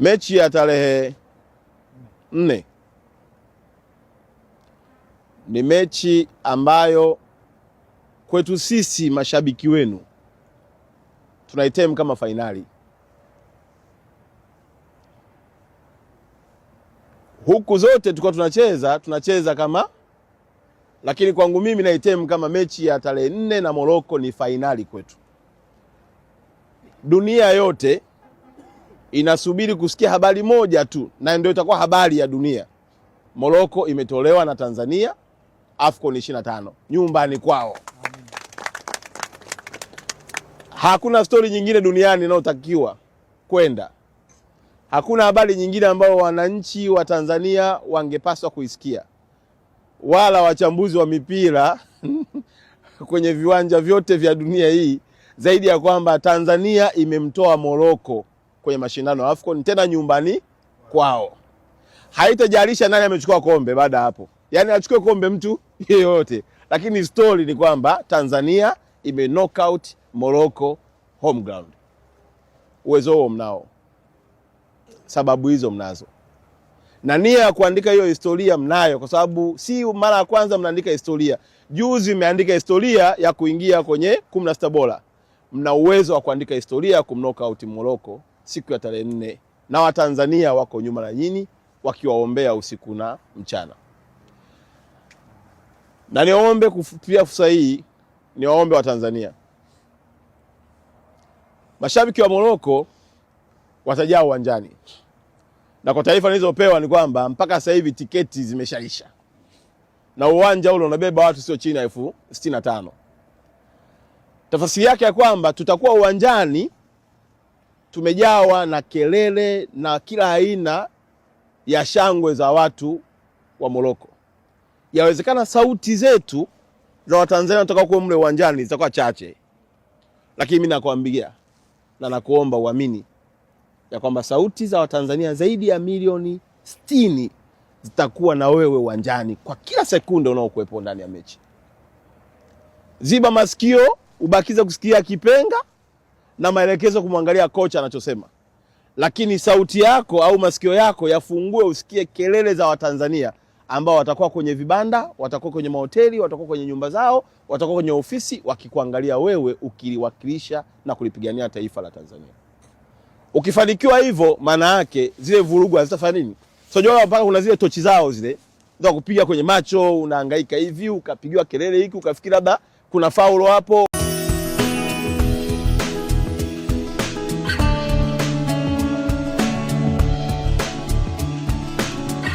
Mechi ya tarehe 4 ni mechi ambayo kwetu sisi mashabiki wenu tunaitem kama fainali. Huku zote tulikuwa tunacheza kama, lakini kwangu mimi naitem kama mechi ya tarehe 4 na Morocco ni fainali kwetu. Dunia yote inasubiri kusikia habari moja tu, na ndio itakuwa habari ya dunia. Morocco imetolewa na Tanzania AFCON 25 nyumbani kwao. Hakuna story nyingine duniani inayotakiwa kwenda. Hakuna habari nyingine ambayo wananchi wa Tanzania wangepaswa kuisikia, wala wachambuzi wa mipira kwenye viwanja vyote vya dunia hii, zaidi ya kwamba Tanzania imemtoa Morocco kwenye mashindano ya AFCON, tena nyumbani kwao. Haitajalisha nani amechukua kombe baada hapo, yani achukue kombe mtu yeyote, lakini story ni kwamba Tanzania ime knock out Morocco home ground. Uwezo huo mnao, sababu hizo mnazo, na nia ya kuandika hiyo historia mnayo, kwa sababu si mara ya kwanza mnaandika historia. Juzi mmeandika historia ya kuingia kwenye 16 bora. Mna uwezo wa kuandika historia ya kumknock out Morocco siku ya tarehe 4, na Watanzania wako nyuma na nyinyi wakiwaombea usiku na mchana. Na niombe kupitia fursa hii, niwaombe wa Tanzania, mashabiki wa Morocco watajaa uwanjani, na kwa taarifa nilizopewa ni kwamba mpaka sasa hivi tiketi zimeshaisha, na uwanja ule unabeba watu sio chini ya 65,000. Tafsiri yake ya kwamba tutakuwa uwanjani tumejawa na kelele na kila aina ya shangwe za watu wa Morocco. Yawezekana sauti zetu za Watanzania tutakao kuwa mle uwanjani zitakuwa chache, lakini mimi nakwambia na nakuomba uamini ya kwamba sauti za Watanzania zaidi ya milioni 60 zitakuwa na wewe uwanjani kwa kila sekunde unaokuwepo ndani ya mechi. Ziba masikio, ubakiza kusikia kipenga na maelekezo kumwangalia kocha anachosema, lakini sauti yako au masikio yako yafungue usikie kelele za Watanzania ambao watakuwa kwenye vibanda, watakuwa kwenye mahoteli, watakuwa kwenye nyumba zao, watakuwa kwenye ofisi wakikuangalia wewe ukiliwakilisha na kulipigania taifa la Tanzania. Ukifanikiwa hivyo, maana yake zile vurugu hazitafanya nini? Sio mpaka kuna zile tochi zao zile ndio kupiga kwenye macho, unahangaika hivi, ukapigiwa kelele hiki, ukafikiri labda kuna faulo hapo.